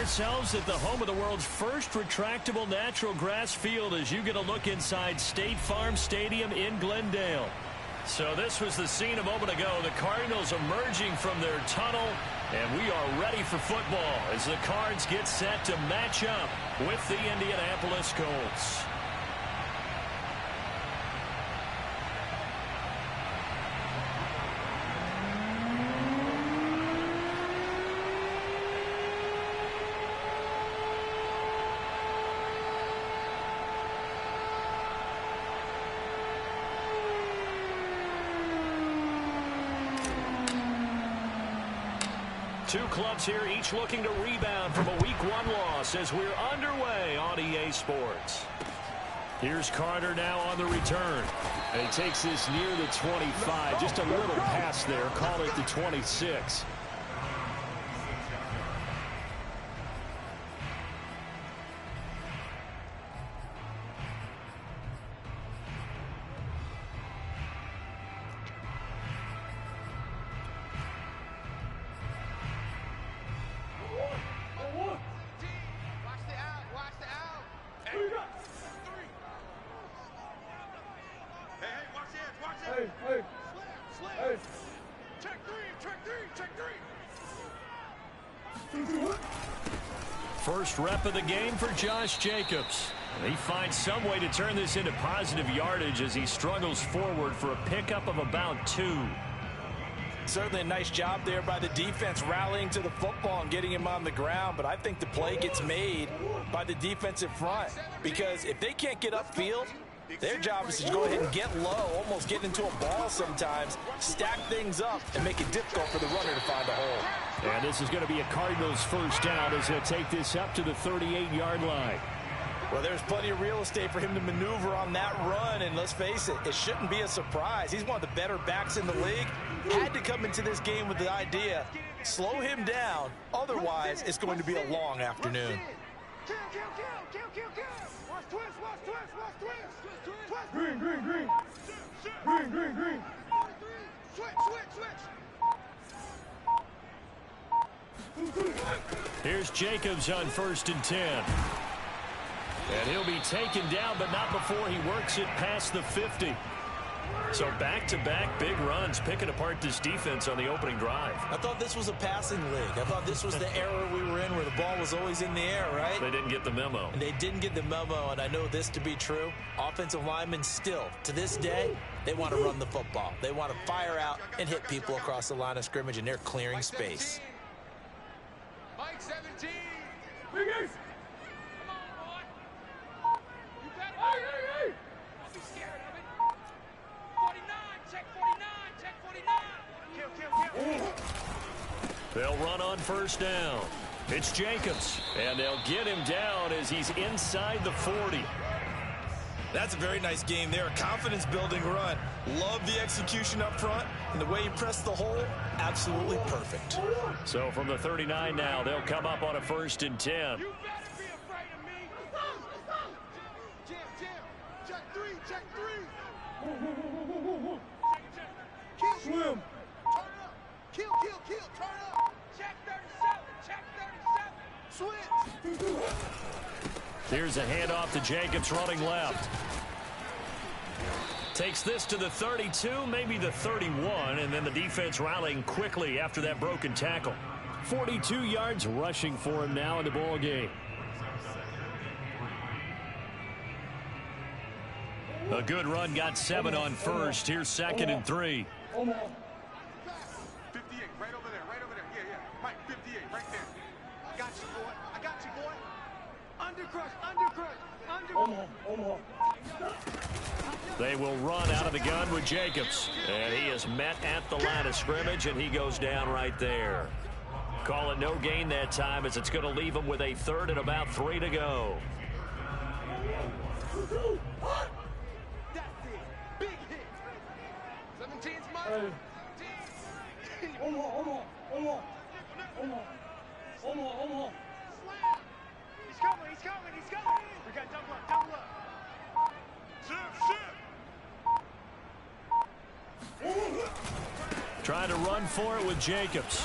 ourselves at the home of the world's first retractable natural grass field as you get a look inside State Farm Stadium in Glendale. So this was the scene a moment ago. The Cardinals emerging from their tunnel, and we are ready for football as the Cards get set to match up with the Indianapolis Colts. Two clubs here, each looking to rebound from a Week 1 loss as we're underway on EA Sports. Here's Carter now on the return. And he takes this near the 25. Just a little pass there. Call it the 26. First rep of the game for Josh Jacobs. He finds some way to turn this into positive yardage as he struggles forward for a pickup of about 2. Certainly a nice job there by the defense rallying to the football and getting him on the ground, but I think the play gets made by the defensive front because if they can't get upfield, their job is to go ahead and get low, almost get into a ball sometimes, stack things up, and make it difficult for the runner to find a hole. And this is going to be a Cardinals first down as he'll take this up to the 38-yard line. Well, there's plenty of real estate for him to maneuver on that run, and let's face it, it shouldn't be a surprise. He's one of the better backs in the league. Had to come into this game with the idea, slow him down, otherwise it's going to be a long afternoon. Green, green, green. Green, green, green. Switch. Here's Jacobs on 1st and 10. And he'll be taken down, but not before he works it past the 50. So back-to-back big runs, picking apart this defense on the opening drive. I thought this was a passing league. I thought this was the era we were in where the ball was always in the air, right? They didn't get the memo. And they didn't get the memo, and I know this to be true. Offensive linemen still, to this day, they want to run the football. They want to fire out and hit people across the line of scrimmage, and they're clearing space. Mike 17. Big Ace. Come on, boy. You better. Hey. Don't be scared of it. 49, check 49, check 49. Kill. They'll run on 1st down. It's Jacobs, and they'll get him down as he's inside the 40. That's a very nice game there, a confidence-building run. Love the execution up front, and the way he pressed the hole, absolutely perfect. So from the 39 now, they'll come up on a 1st and 10. You better be afraid of me. Jam. Check 3. Kill. Swim. Turn up. Kill. Turn up. Check 37. Switch. Here's a handoff to Jacobs running left. Takes this to the 32, maybe the 31, and then the defense rallying quickly after that broken tackle. 42 yards rushing for him now in the ball game. A good run, got 7 on 1st. Here's 2nd and 3. 58, right over there. Yeah. Mike, 58, right there. I got you, boy. Undercrush. They will run out of the gun with Jacobs. And he is met at the line of scrimmage, and he goes down right there. Call it no gain that time as it's going to leave him with a 3rd and about 3 to go. That's it. Big hit. 17's mine. Hold on. He's coming. We got double up. Shit. Trying to run for it with Jacobs.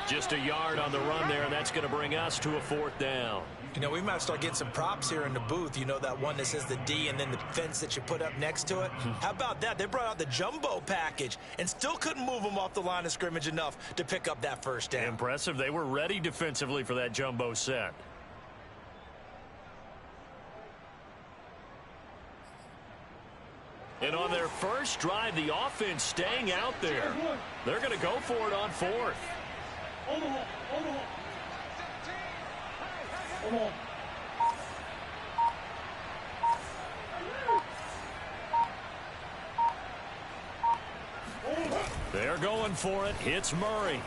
Just a yard on the run there, and that's going to bring us to a 4th down. You know, we might start getting some props here in the booth. You know, that one that says the D and then the fence that you put up next to it? How about that? They brought out the jumbo package and still couldn't move them off the line of scrimmage enough to pick up that first down. Impressive. They were ready defensively for that jumbo set. And on their first drive, the offense staying out there. They're going to go for it on 4th. They're going for it. It's Murray.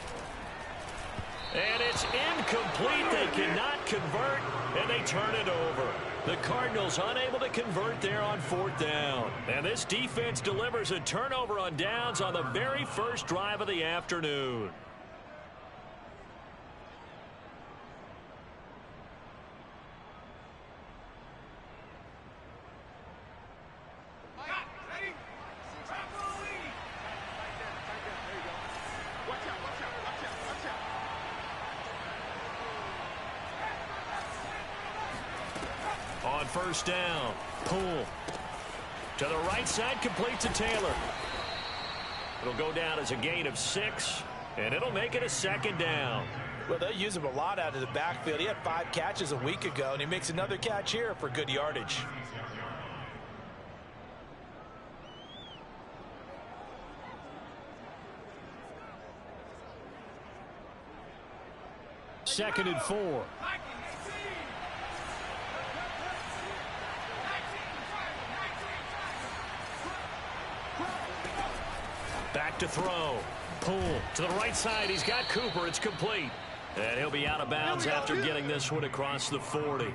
And it's incomplete. They cannot convert, and they turn it over. The Cardinals unable to convert there on 4th down. And this defense delivers a turnover on downs on the very first drive of the afternoon. On first down, Poole to the right side, complete to Taylor. It'll go down as a gain of 6, and it'll make it a 2nd down. Well, they'll use him a lot out of the backfield. He had 5 catches a week ago, and he makes another catch here for good yardage. Second and 4. Back to throw. Poole to the right side. He's got Cooper. It's complete. And he'll be out of bounds after getting this one across the 40.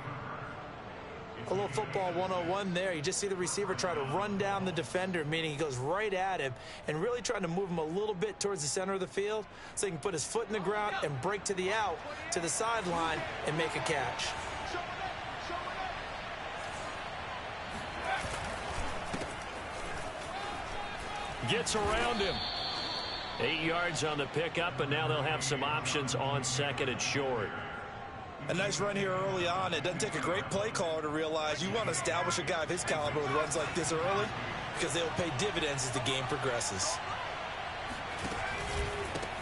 A little football 101 there. You just see the receiver try to run down the defender, meaning he goes right at him and really trying to move him a little bit towards the center of the field so he can put his foot in the ground and break to the out, to the sideline, and make a catch. Gets around him. 8 yards on the pickup, and now they'll have some options on 2nd and short. A nice run here early on. It doesn't take a great play caller to realize you want to establish a guy of his caliber who runs like this early because they'll pay dividends as the game progresses.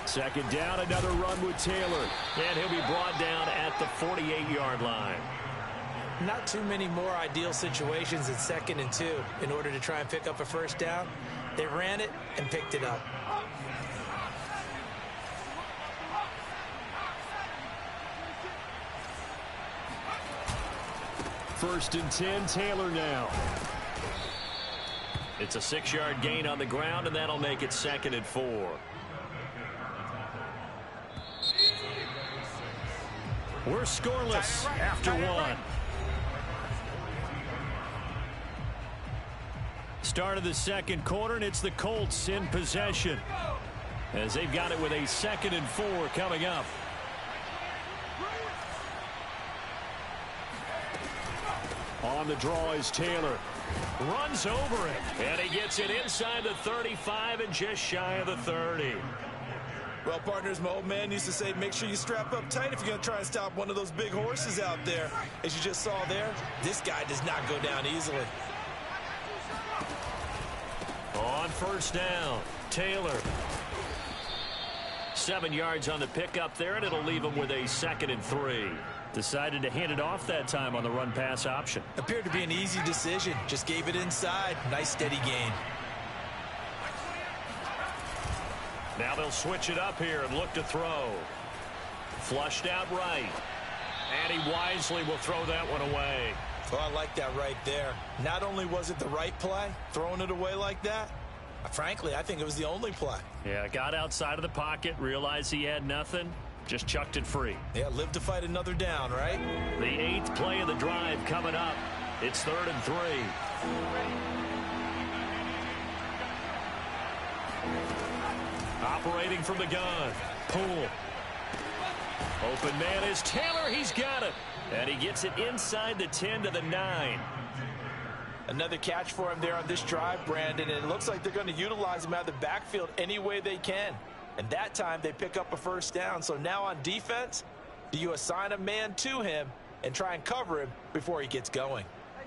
2nd down, another run with Taylor. And he'll be brought down at the 48-yard line. Not too many more ideal situations in 2nd and 2 in order to try and pick up a first down. They ran it and picked it up. First and 10, Taylor now. It's a 6-yard gain on the ground, and that'll make it 2nd and 4. We're scoreless after 1. Start of the 2nd quarter, and it's the Colts in possession as they've got it with a 2nd and 4 coming up. On the draw is Taylor. Runs over it, and he gets it inside the 35 and just shy of the 30. Well, partners, my old man used to say, make sure you strap up tight if you're going to try and stop one of those big horses out there. As you just saw there, this guy does not go down easily. On first down, Taylor. 7 yards on the pickup there, and it'll leave him with a 2nd and 3. Decided to hand it off that time on the run-pass option. Appeared to be an easy decision. Just gave it inside. Nice, steady gain. Now they'll switch it up here and look to throw. Flushed out right. And he wisely will throw that one away. Oh, I like that right there. Not only was it the right play, throwing it away like that, frankly, I think it was the only play. Yeah, got outside of the pocket, realized he had nothing, just chucked it free. Yeah, live to fight another down, right? The 8th play of the drive coming up. It's 3rd and 3. Operating from the gun. Poole. Open man is Taylor. He's got it. And he gets it inside the 10 to the 9. Another catch for him there on this drive, Brandon, and it looks like they're going to utilize him out of the backfield any way they can. And that time they pick up a first down. So now on defense, do you assign a man to him and try and cover him before he gets going?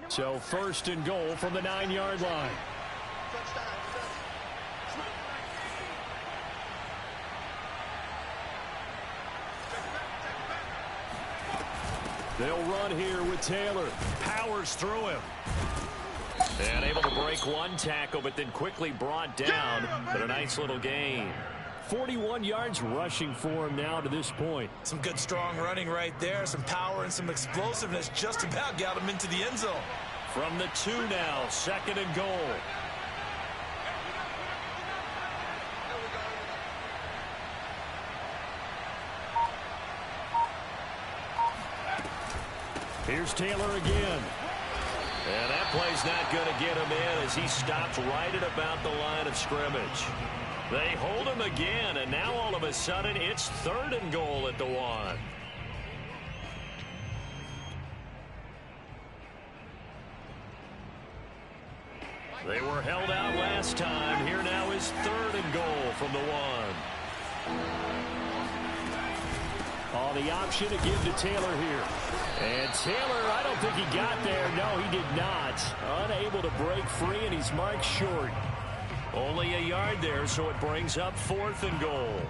So first and goal from the 9-yard line. They'll run here with Taylor. Powers through him. And able to break one tackle, but then quickly brought down. But a nice little gain. 41 yards rushing for him now to this point. Some good strong running right there. Some power and some explosiveness just about got him into the end zone. From the 2 now, 2nd and goal. Here's Taylor again. And that play's not going to get him in as he stops right at about the line of scrimmage. They hold him again, and now all of a sudden it's 3rd and goal at the 1. They were held out last time. Here now is 3rd and goal from the 1. Oh, the option to give to Taylor here. And Taylor, I don't think he got there. No, he did not. Unable to break free, and he's marked short. Only a yard there, so it brings up 4th and goal.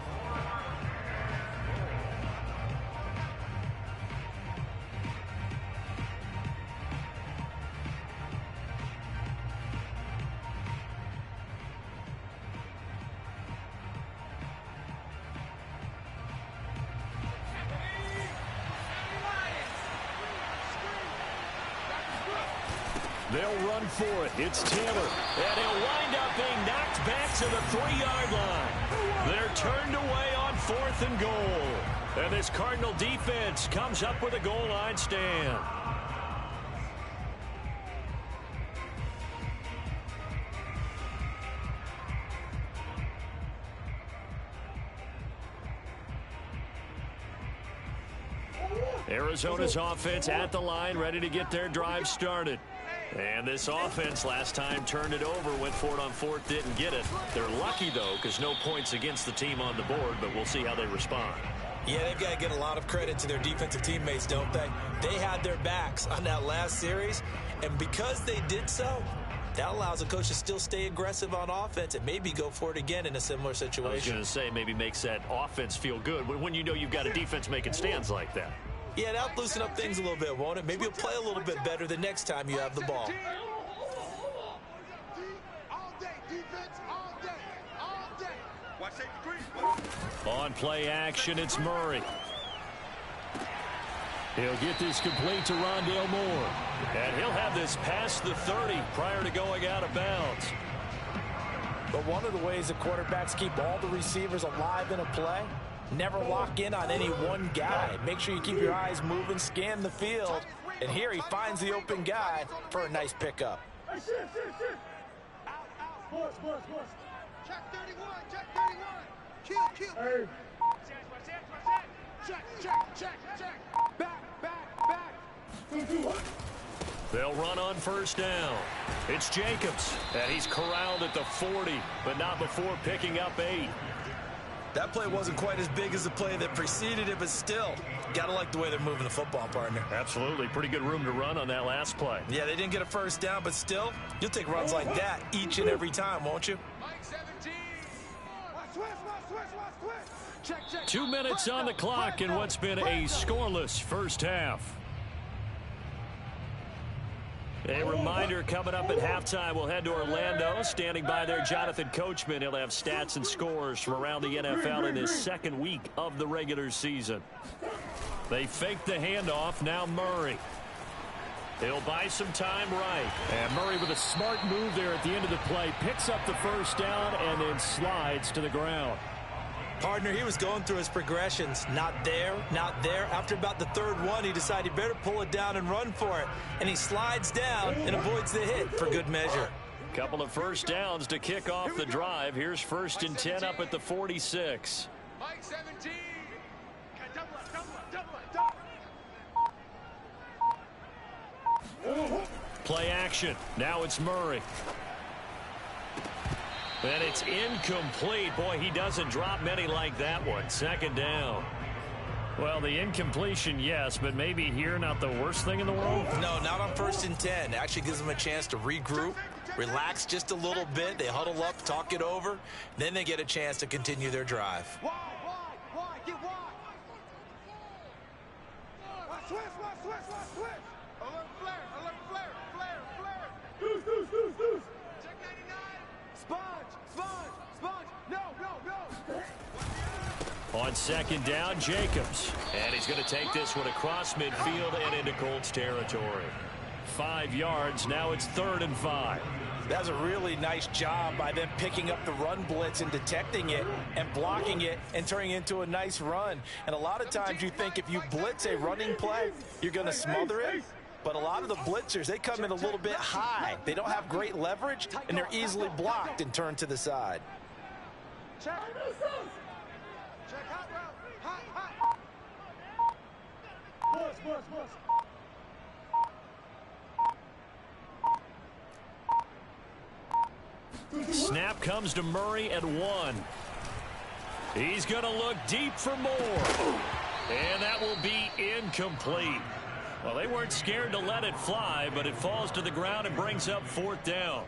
They'll run for it. It's Taylor. And he'll wind up being knocked back to the 3-yard line. They're turned away on 4th and goal. And this Cardinal defense comes up with a goal line stand. Arizona's offense at the line, ready to get their drive started. And this offense last time turned it over, went for it on 4th, didn't get it. They're lucky, though, because no points against the team on the board, but we'll see how they respond. Yeah, they've got to get a lot of credit to their defensive teammates, don't they? They had their backs on that last series, and because they did so, that allows a coach to still stay aggressive on offense and maybe go for it again in a similar situation. I was going to say, maybe makes that offense feel good when you know you've got a defense making stands like that. Yeah, that'll loosen up things a little bit, won't it? Maybe you'll play a little bit better the next time you have the ball. On play action, it's Murray. He'll get this complete to Rondale Moore. And he'll have this past the 30 prior to going out of bounds. But one of the ways that quarterbacks keep all the receivers alive in a play, never lock in on any one guy. Make sure you keep your eyes moving, scan the field. And here he finds the open guy for a nice pickup. Check 31, check 31. Kill. Hey. Check. Back. They'll run on first down. It's Jacobs, and he's corralled at the 40, but not before picking up 8. That play wasn't quite as big as the play that preceded it, but still, gotta like the way they're moving the football, partner. Absolutely. Pretty good room to run on that last play. Yeah, they didn't get a first down, but still, you'll take runs like that each and every time, won't you? Mike 17. Switch. 2 minutes on the clock in what's been a scoreless first half. A reminder coming up at halftime, we'll head to Orlando. Standing by there, Jonathan Coachman. He'll have stats and scores from around the NFL in this second week of the regular season. They fake the handoff. Now Murray. He'll buy some time right. And Murray with a smart move there at the end of the play. Picks up the first down and then slides to the ground. Partner, he was going through his progressions. Not there. After about the 3rd one, he decided he better pull it down and run for it. And he slides down and avoids the hit for good measure. Couple of first downs to kick off the drive. Here's 1st and 10 up at the 46. Mike 17. Play action. Now it's Murray. And it's incomplete. Boy, he doesn't drop many like that one. Second down. Well, the incompletion, yes, but maybe here not the worst thing in the world? No, not on 1st and 10. It actually gives them a chance to regroup, relax just a little bit. They huddle up, talk it over. Then they get a chance to continue their drive. Wide, get wide. Switch. Alert flare. Deuce. Check 99. Sponge. No. On second down, Jacobs. And he's going to take this one across midfield and into Colts territory. 5 yards. Now it's 3rd and 5. That's a really nice job by them picking up the run blitz and detecting it and blocking it and turning it into a nice run. And a lot of times you think if you blitz a running play, you're going to smother it. But a lot of the blitzers, they come in a little bit high. They don't have great leverage, and they're easily blocked and turned to the side. Check hot route. Hot. Bus. Snap comes to Murray at 1. He's going to look deep for more. And that will be incomplete. Well, they weren't scared to let it fly, but it falls to the ground and brings up 4th down.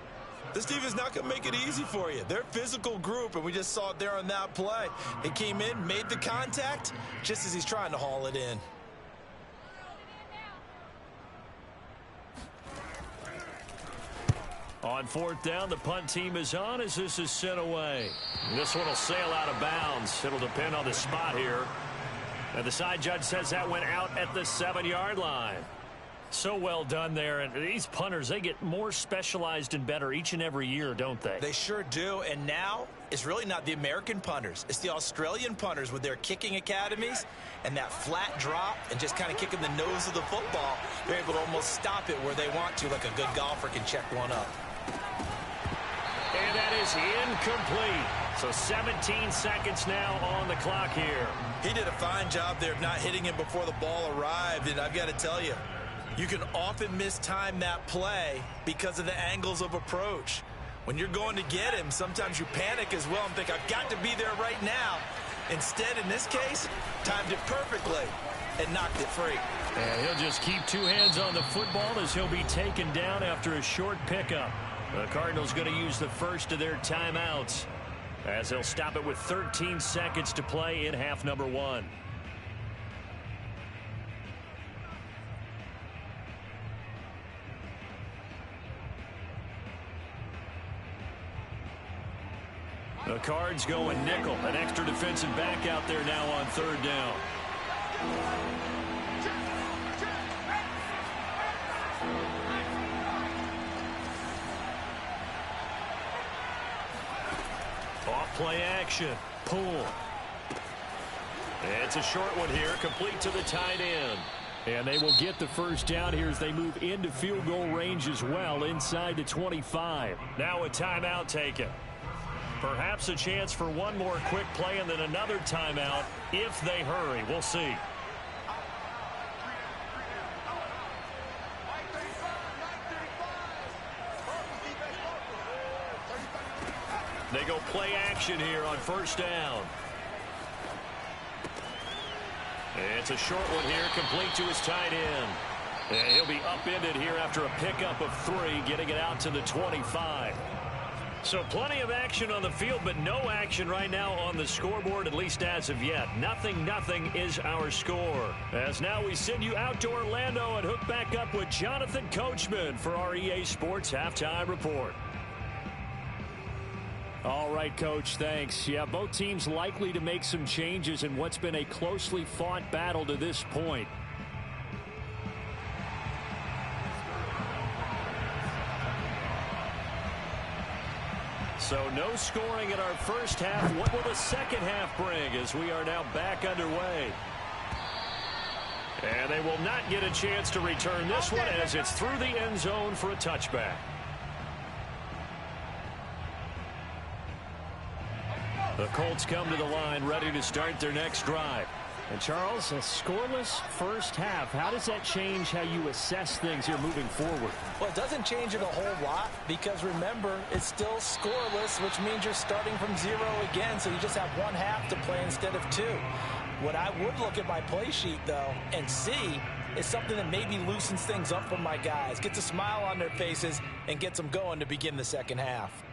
This defense not going to make it easy for you. They're a physical group, and we just saw it there on that play. He came in, made the contact, just as he's trying to haul it in. On 4th down, the punt team is on as this is sent away. This one will sail out of bounds. It'll depend on the spot here. And the side judge says that went out at the 7-yard line. So well done there. And these punters, they get more specialized and better each and every year, don't they? They sure do. And now it's really not the American punters. It's the Australian punters with their kicking academies and that flat drop and just kind of kicking the nose of the football. They're able to almost stop it where they want to, like a good golfer can check one up. And that is incomplete. So 17 seconds now on the clock here. He did a fine job there of not hitting him before the ball arrived. And I've got to tell you, you can often mistime that play because of the angles of approach. When you're going to get him, sometimes you panic as well and think, I've got to be there right now. Instead, in this case, timed it perfectly and knocked it free. And he'll just keep 2 hands on the football as he'll be taken down after a short pickup. The Cardinals going to use the first of their timeouts as they'll stop it with 13 seconds to play in half number 1. The Cards going nickel. An extra defensive back out there now on 3rd down. Off play action. Pull. It's a short one here, complete to the tight end. And they will get the first down here as they move into field goal range as well inside the 25. Now a timeout taken. Perhaps a chance for one more quick play and then another timeout if they hurry. We'll see. They go play action here on 1st down. It's a short one here, complete to his tight end. And he'll be upended here after a pickup of 3, getting it out to the 25. So plenty of action on the field, but no action right now on the scoreboard, at least as of yet. 0-0 is our score. As now we send you out to Orlando and hook back up with Jonathan Coachman for our EA Sports Halftime Report. All right, Coach, thanks. Yeah, both teams likely to make some changes in what's been a closely fought battle to this point. So no scoring in our first half. What will the second half bring as we are now back underway? And they will not get a chance to return this one as it's through the end zone for a touchback. The Colts come to the line ready to start their next drive. And Charles, a scoreless first half. How does that change how you assess things here moving forward? Well, it doesn't change it a whole lot because, remember, it's still scoreless, which means you're starting from 0 again, so you just have one half to play instead of 2. What I would look at my play sheet, though, and see is something that maybe loosens things up for my guys, gets a smile on their faces, and gets them going to begin the second half.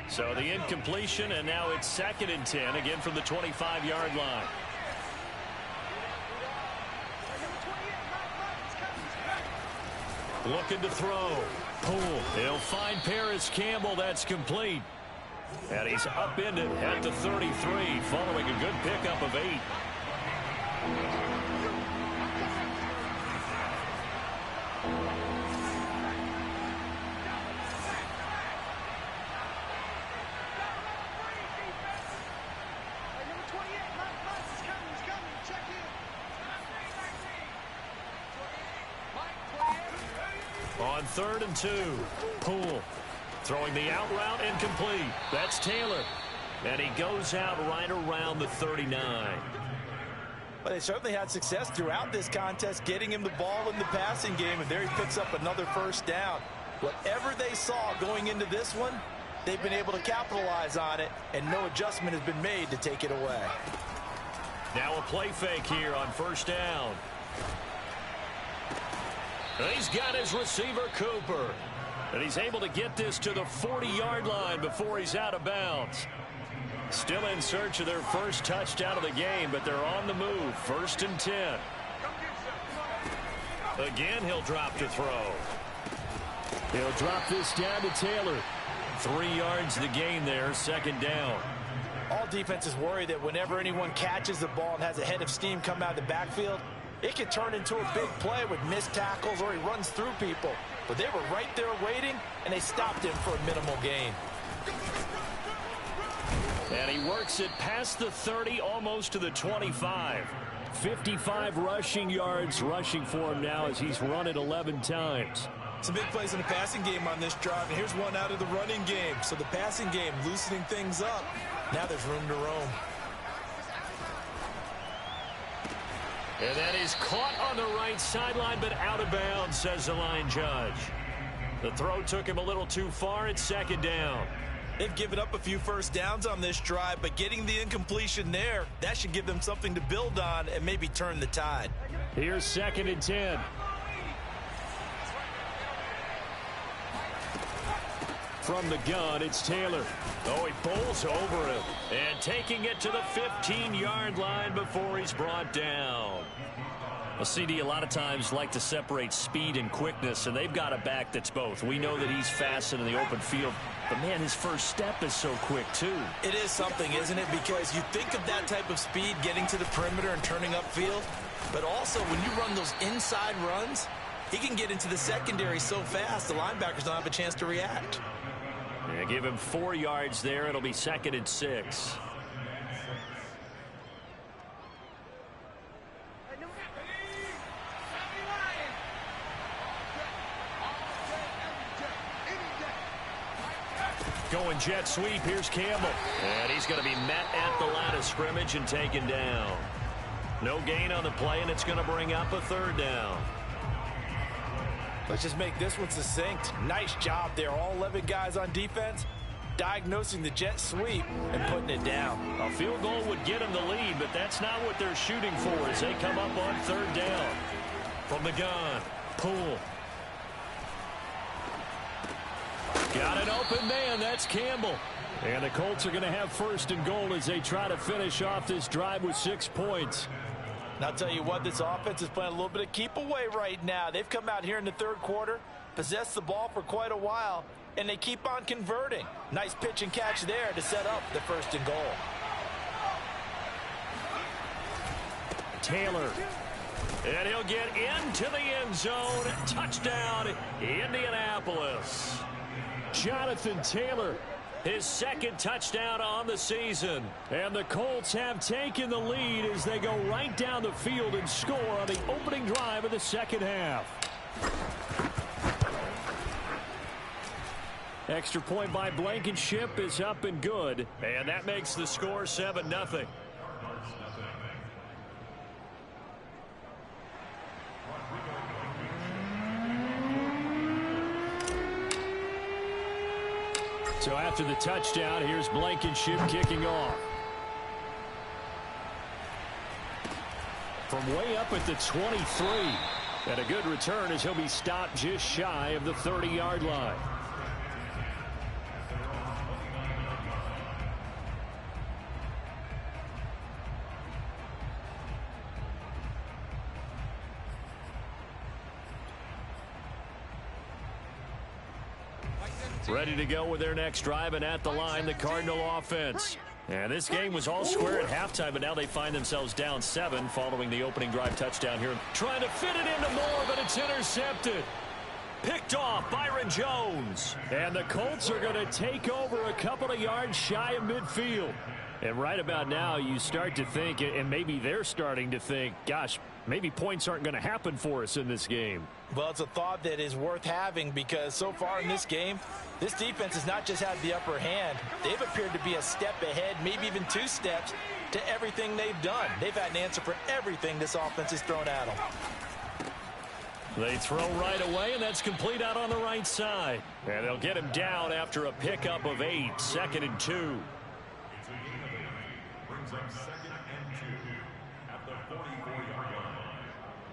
So the incompletion, and now it's 2nd and 10, again from the 25-yard line. Looking to throw. Pull. He'll find Paris Campbell. That's complete. And he's upended at the 33, following a good pickup of 8. On 3rd and 2, Poole throwing the out route incomplete. That's Taylor. And he goes out right around the 39. Well, they certainly had success throughout this contest getting him the ball in the passing game, and there he picks up another first down. Whatever they saw going into this one, they've been able to capitalize on it, and no adjustment has been made to take it away. Now a play fake here on 1st down. He's got his receiver, Cooper. And he's able to get this to the 40-yard line before he's out of bounds. Still in search of their first touchdown of the game, but they're on the move. 1st and 10. Again, he'll drop to throw. He'll drop this down to Taylor. 3 yards the gain there, 2nd down. All defenses worry that whenever anyone catches the ball and has a head of steam come out of the backfield, it can turn into a big play with missed tackles or he runs through people. But they were right there waiting, and they stopped him for a minimal gain. And he works it past the 30, almost to the 25. 55 rushing yards rushing for him now as he's run it 11 times. Some big plays in the passing game on this drive, and here's one out of the running game. So the passing game loosening things up. Now there's room to roam. And that is caught on the right sideline, but out of bounds, says the line judge. The throw took him a little too far. It's 2nd down. They've given up a few first downs on this drive, but getting the incompletion there, that should give them something to build on and maybe turn the tide. Here's 2nd and 10. From the gun, it's Taylor. Oh, he bowls over him. And taking it to the 15-yard line before he's brought down. Well, CD, a lot of times like to separate speed and quickness, and they've got a back that's both. We know that he's fast in the open field, but, man, his first step is so quick, too. It is something, isn't it? Because you think of that type of speed getting to the perimeter and turning upfield, but also when you run those inside runs, he can get into the secondary so fast the linebackers don't have a chance to react. Yeah, give him 4 yards there. It'll be 2nd and 6. Going jet sweep. Here's Campbell. And he's going to be met at the line of scrimmage and taken down. No gain on the play, and it's going to bring up a 3rd down. Let's just make this one succinct. Nice job there. All 11 guys on defense diagnosing the jet sweep and putting it down. A field goal would get them the lead, but that's not what they're shooting for as they come up on 3rd down. From the gun, Poole. Got an open man. That's Campbell. And the Colts are going to have 1st and goal as they try to finish off this drive with 6 points. And I'll tell you what, this offense is playing a little bit of keep away right now. They've come out here in the 3rd quarter, possessed the ball for quite a while, and they keep on converting. Nice pitch and catch there to set up the 1st and goal. Taylor. And he'll get into the end zone. Touchdown, Indianapolis. Jonathan Taylor, his 2nd touchdown on the season. And the Colts have taken the lead as they go right down the field and score on the opening drive of the 2nd half. Extra point by Blankenship is up and good. And that makes the score 7-0. So after the touchdown, here's Blankenship kicking off. From way up at the 23. And a good return as he'll be stopped just shy of the 30-yard line. Ready to go with their next drive, and at the line, the Cardinal offense. And this game was all square at halftime, but now they find themselves down 7 following the opening drive touchdown here. Trying to fit it into Moore, but it's intercepted. Picked off Byron Jones. And the Colts are going to take over a couple of yards shy of midfield. And right about now, you start to think, and maybe they're starting to think, gosh, maybe points aren't going to happen for us in this game. Well, it's a thought that is worth having because so far in this game, this defense has not just had the upper hand. They've appeared to be a step ahead, maybe even 2 steps to everything they've done. They've had an answer for everything this offense has thrown at them. They throw right away, and that's complete out on the right side. And they'll get him down after a pickup of 8, 2nd and 2.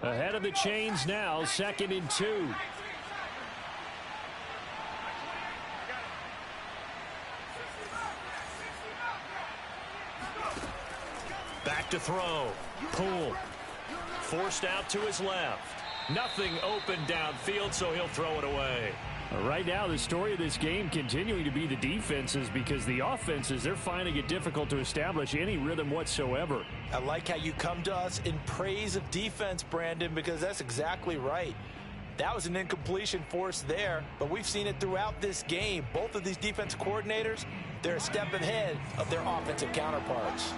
Ahead of the chains now, 2nd and 2. Back to throw. Poole. Forced out to his left. Nothing open downfield, so he'll throw it away. Right now, the story of this game continuing to be the defenses because the offenses, they're finding it difficult to establish any rhythm whatsoever. I like how you come to us in praise of defense, Brandon, because that's exactly right. That was an incompletion forced there, but we've seen it throughout this game. Both of these defensive coordinators, they're a step ahead of their offensive counterparts.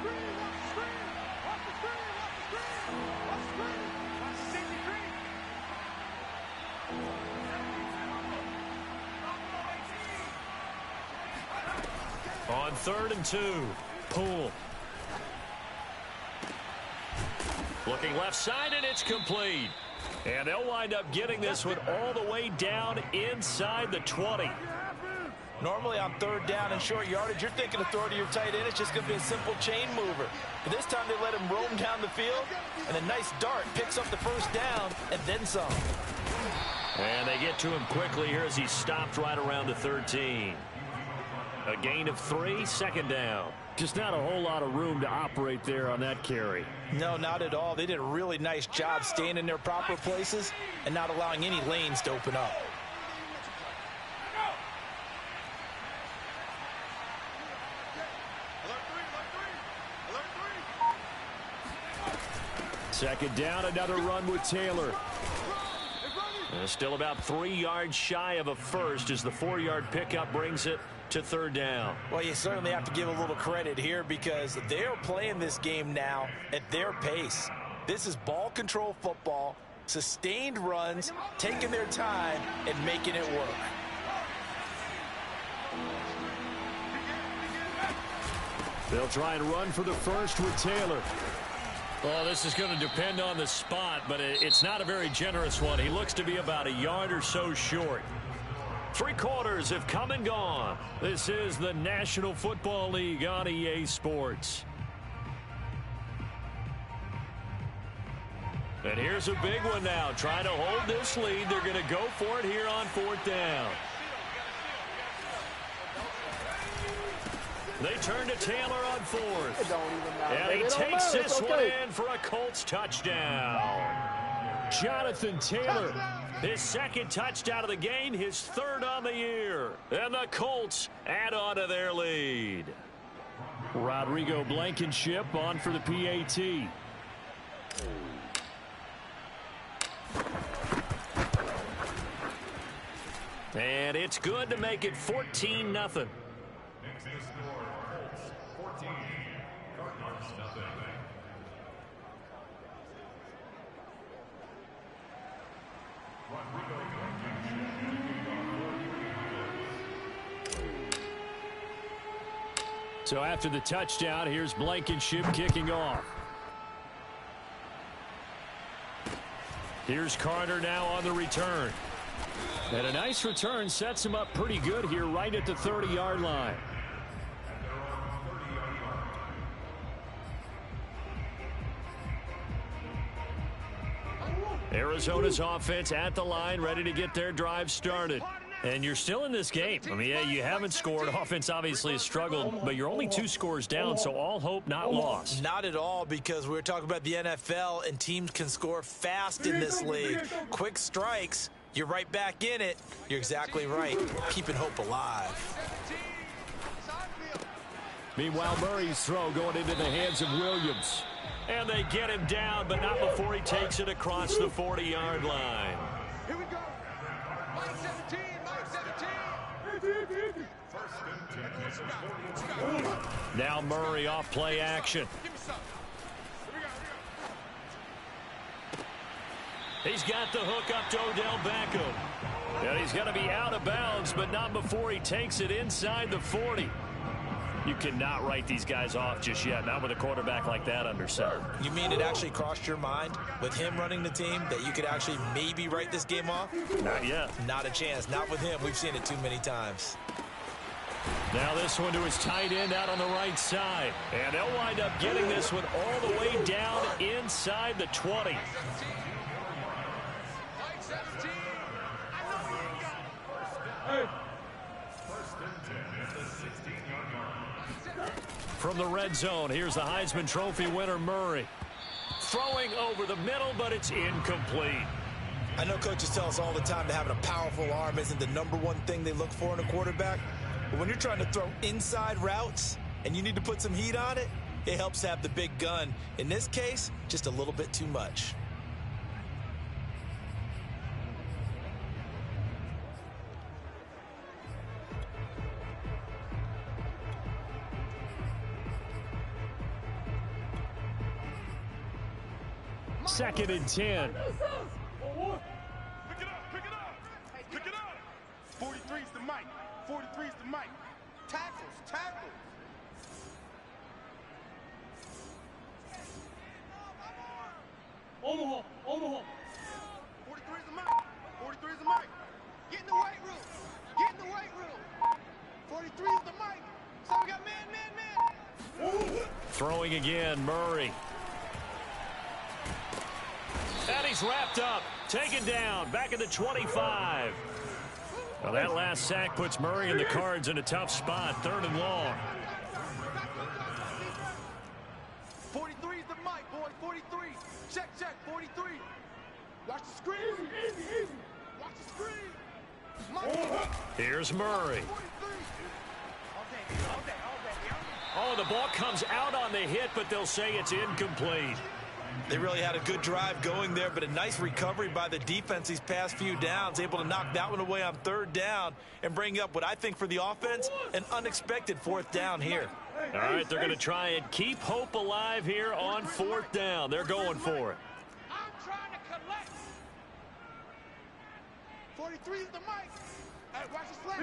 On 3rd and 2, Poole. Looking left side, and it's complete. And they'll wind up getting this one all the way down inside the 20. Normally on 3rd down and short yardage, you're thinking of throw to your tight end. It's just going to be a simple chain mover. But this time they let him roam down the field, and a nice dart picks up the 1st down and then some. And they get to him quickly here as he's stopped right around the 13. A gain of 3, 2nd down. Just not a whole lot of room to operate there on that carry. No, not at all. They did a really nice job staying in their proper places and not allowing any lanes to open up. Second down, another run with Taylor. Still about 3 yards shy of a first as the 4-yard pickup brings it to 3rd down. Well, you certainly have to give a little credit here because they're playing this game now at their pace. This is ball control football, sustained runs, taking their time and making it work. They'll try and run for the first with Taylor. Well, this is going to depend on the spot, but it's not a very generous one. He looks to be about a yard or so short. 3 quarters have come and gone. This is the National Football League on EA Sports. And here's a big one now. Trying to hold this lead. They're going to go for it here on 4th down. They turn to Taylor on 4th. And he takes this one in for a Colts touchdown. Jonathan Taylor, his 2nd touchdown of the game, his 3rd on the year. And the Colts add on to their lead. Rodrigo Blankenship on for the PAT. And it's good to make it 14-0. So after the touchdown, here's Blankenship kicking off. Here's Carter now on the return. And a nice return sets him up pretty good here right at the 30-yard line. Arizona's offense at the line, ready to get their drive started. And you're still in this game. I mean, yeah, you haven't scored. Offense obviously has struggled, but you're only 2 scores down, so all hope not lost. Not at all, because we're talking about the NFL, and teams can score fast in this league. Quick strikes, you're right back in it. You're exactly right. Keeping hope alive. Meanwhile, Murray's throw going into the hands of Williams. And they get him down, but not before he takes it across the 40-yard line. Here we go. Mike 17, Mike 17. Now Murray off play action. Give me some. Here we go. He's got the hook up to Odell Beckham. And he's going to be out of bounds, but not before he takes it inside the 40. You cannot write these guys off just yet, not with a quarterback like that under center. You mean it actually crossed your mind with him running the team that you could actually maybe write this game off? Not yet. Not a chance. Not with him. We've seen it too many times. Now this one to his tight end out on the right side. And they'll wind up getting this one all the way down inside the 20. Mike 17. I know he ain't got it. From the red zone, here's the Heisman Trophy winner, Murray. Throwing over the middle, but it's incomplete. I know coaches tell us all the time that having a powerful arm isn't the #1 thing they look for in a quarterback. But when you're trying to throw inside routes and you need to put some heat on it, it helps to have the big gun. In this case, just a little bit too much. Second and 10. Pick it up, pick it up, pick it up. 43's the mic, 43's the mic. Tackles, tackles. Omaha, Omaha. 43's the mic, 43's the mic. Get in the weight room, get in the weight room. 43's the mic. So we got man. Throwing again, Murray. And he's wrapped up, taken down, back at the 25. Well, that last sack puts Murray and the Cards in a tough spot, 3rd and long. 43's the mic, boy, 43. Check, 43. Watch the screen. Easy. Watch the screen. Mike. Here's Murray. 43. All day. Oh, the ball comes out on the hit, but they'll say it's incomplete. They really had a good drive going there, but a nice recovery by the defense these past few downs, able to knock that one away on 3rd down and bring up what I think for the offense, an unexpected 4th down here. All right, they're going to try and keep hope alive here on 4th down. They're going for it. I'm trying to collect. 43 is the mic. Hey, watch his flag.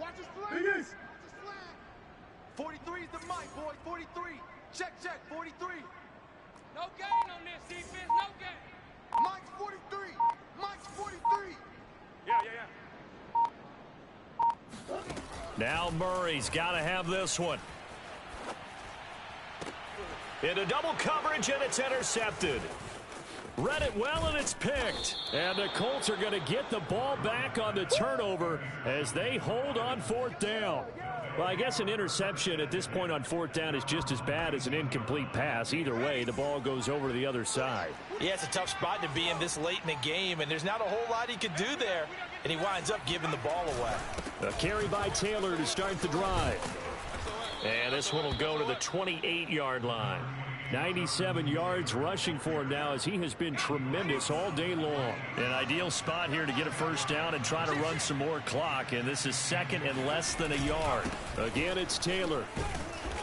Watch his flag. 43 is the mic, boy. 43. Check, 43. No gain on this defense, no gain. Mike's 43. Mike's 43. Yeah. Now Murray's got to have this one. Into double coverage, and it's intercepted. Read it well, and it's picked. And the Colts are going to get the ball back on the turnover as they hold on 4th down. Well, I guess an interception at this point on 4th down is just as bad as an incomplete pass. Either way, the ball goes over to the other side. Yeah, it's a tough spot to be in this late in the game, and there's not a whole lot he could do there, and he winds up giving the ball away. A carry by Taylor to start the drive. And this one will go to the 28-yard line. 97 yards rushing for him now as he has been tremendous all day long. An ideal spot here to get a 1st down and try to run some more clock, and this is 2nd and less than a yard. Again, it's Taylor.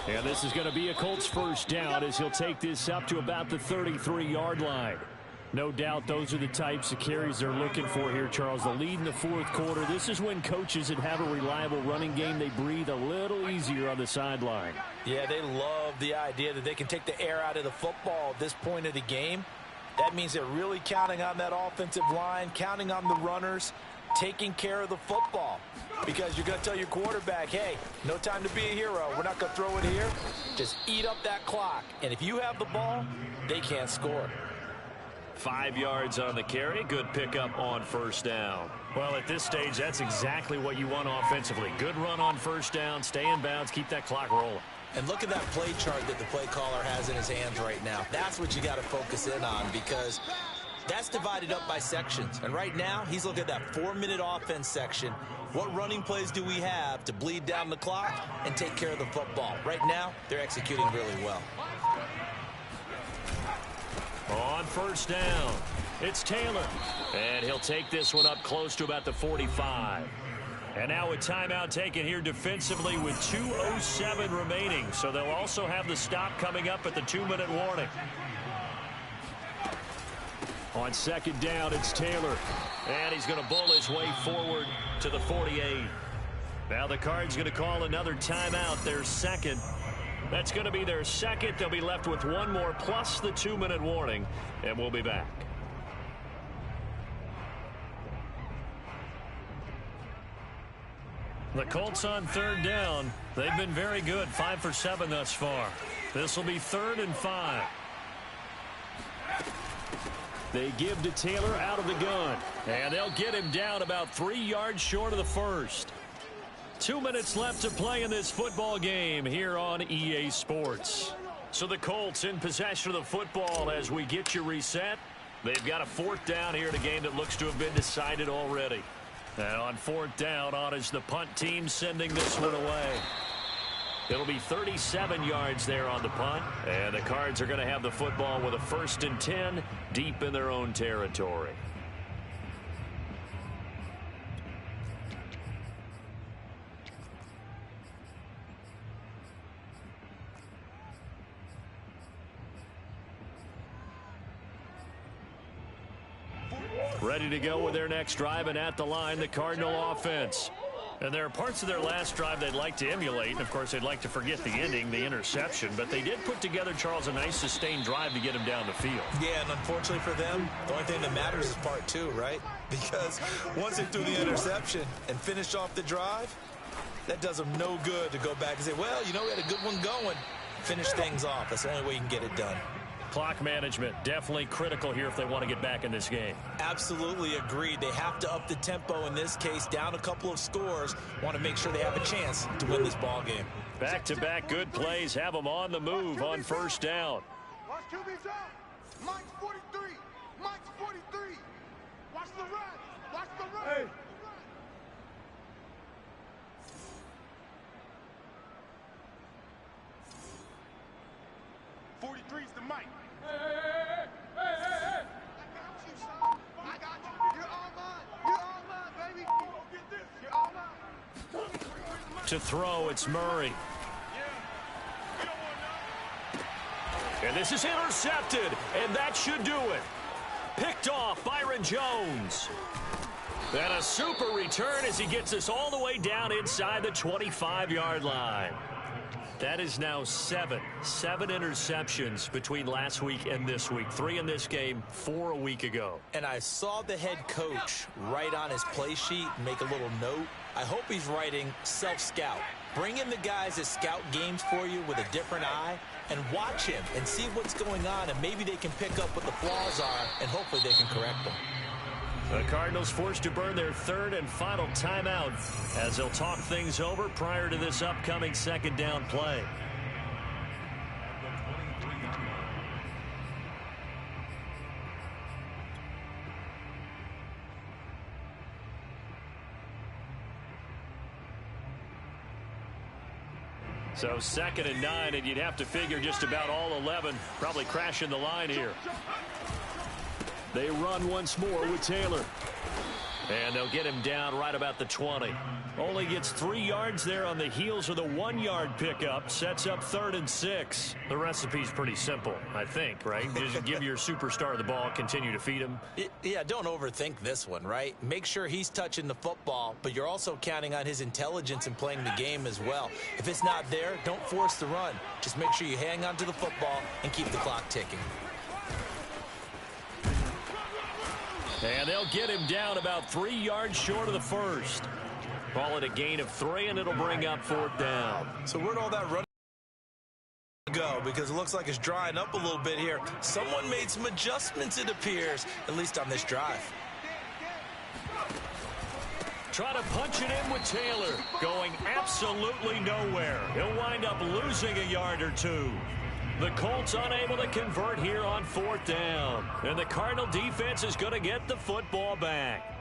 And this is going to be a Colts 1st down as he'll take this up to about the 33-yard line. No doubt those are the types of carries they're looking for here, Charles. The lead in the 4th quarter. This is when coaches that have a reliable running game, they breathe a little easier on the sideline. Yeah, they love the idea that they can take the air out of the football at this point of the game. That means they're really counting on that offensive line, counting on the runners, taking care of the football. Because you're going to tell your quarterback, hey, no time to be a hero. We're not going to throw it here. Just eat up that clock. And if you have the ball, they can't score. 5 yards on the carry. Good pickup on first down. Well, at this stage, that's exactly what you want offensively. Good run on first down. Stay in bounds. Keep that clock rolling. And look at that play chart that the play caller has in his hands right now. That's what you got to focus in on, because that's divided up by sections. And right now, he's looking at that 4-minute offense section. What running plays do we have to bleed down the clock and take care of the football? Right now, they're executing really well. On first down, it's Taylor. And he'll take this one up close to about the 45. And now a timeout taken here defensively with 2:07 remaining. So they'll also have the stop coming up at the 2-minute warning. On second down, it's Taylor. And he's going to bull his way forward to the 48. Now the Cards going to call another timeout, their second. That's going to be their second. They'll be left with one more plus the 2-minute warning. And we'll be back. The Colts on third down. They've been very good, 5 for 7 thus far. This will be 3rd and 5. They give to Taylor out of the gun. And they'll get him down about 3 yards short of the first. 2 minutes left to play in this football game here on EA Sports. So the Colts in possession of the football as we get you reset. They've got a 4th down here in a game that looks to have been decided already. And on 4th down, on is the punt team sending this one away. It'll be 37 yards there on the punt. And the Cards are going to have the football with a 1st and 10 deep in their own territory. Ready to go with their next drive, and at the line, the Cardinal offense. And there are parts of their last drive they'd like to emulate. And, of course, they'd like to forget the ending, the interception. But they did put together, Charles, a nice sustained drive to get him down the field. Yeah, and unfortunately for them, the only thing that matters is part 2, right? Because once they threw the interception and finished off the drive, that does them no good to go back and say, well, you know, we had a good one going. Finish things off. That's the only way you can get it done. Clock management, definitely critical here if they want to get back in this game. Absolutely agreed. They have to up the tempo in this case, down a couple of scores. Want to make sure they have a chance to win this ball game. Back-to-back good plays have them on the move on first down. Watch QB's up. Mike's 43. Mike's 43. Watch the run. Watch the run. Hey. 43's the Mike. Hey. I got you, son. I got you. You're all mine. You're all mine, baby. You won't get this. You're all mine. To throw, it's Murray. And this is intercepted, and that should do it. Picked off Byron Jones. And a super return as he gets us all the way down inside the 25-yard line. That is now 7 interceptions between last week and this week. 3 in this game, 4 a week ago. And I saw the head coach write on his play sheet, make a little note. I hope he's writing self-scout. Bring in the guys that scout games for you with a different eye and watch him and see what's going on, and maybe they can pick up what the flaws are, and hopefully they can correct them. The Cardinals forced to burn their 3rd and final timeout as they'll talk things over prior to this upcoming 2nd down play. So 2nd and 9, and you'd have to figure just about all 11 probably crashing the line here. They run once more with Taylor. And they'll get him down right about the 20. Only gets 3 yards there on the heels of the 1-yard pickup. Sets up 3rd and 6. The recipe's pretty simple, I think, right? Just give your superstar the ball, continue to feed him. Yeah, don't overthink this one, right? Make sure he's touching the football, but you're also counting on his intelligence in playing the game as well. If it's not there, don't force the run. Just make sure you hang on to the football and keep the clock ticking. And they'll get him down about 3 yards short of the first. Call it a gain of 3, and it'll bring up 4th down. So where'd all that running go? Because it looks like it's drying up a little bit here. Someone made some adjustments, it appears, at least on this drive. Try to punch it in with Taylor. Going absolutely nowhere. He'll wind up losing a yard or 2. The Colts unable to convert here on 4th down. And the Cardinal defense is going to get the football back.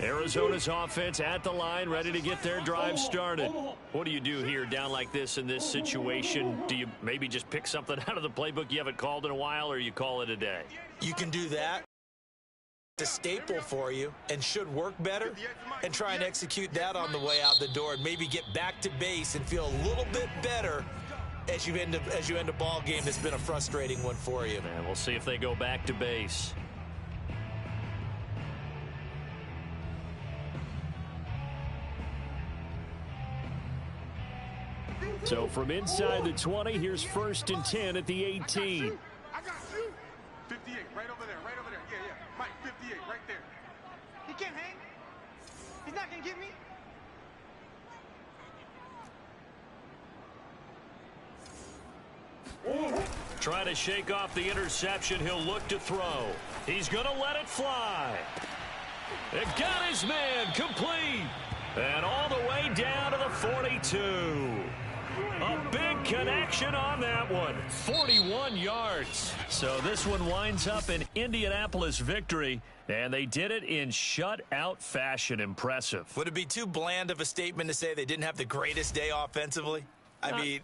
Arizona's offense at the line, ready to get their drive started. What do you do here down like this in this situation? Do you maybe just pick something out of the playbook you haven't called in a while, or you call it a day? You can do that. It's a staple for you and should work better, and try and execute that on the way out the door and maybe get back to base and feel a little bit better as you end a ball game that's been a frustrating one for you. And we'll see if they go back to base. So from inside the 20, here's 1st and 10 at the 18. I got you. 58, right over there, right over there. Yeah, yeah. Mike, 58, right there. He can't hang. He's not going to get me. Trying to shake off the interception. He'll look to throw. He's going to let it fly. It got his man complete. And all the way down to the 42. A big connection on that one. 41 yards. So this one winds up an Indianapolis victory, and they did it in shutout fashion. Impressive. Would it be too bland of a statement to say they didn't have the greatest day offensively? I mean,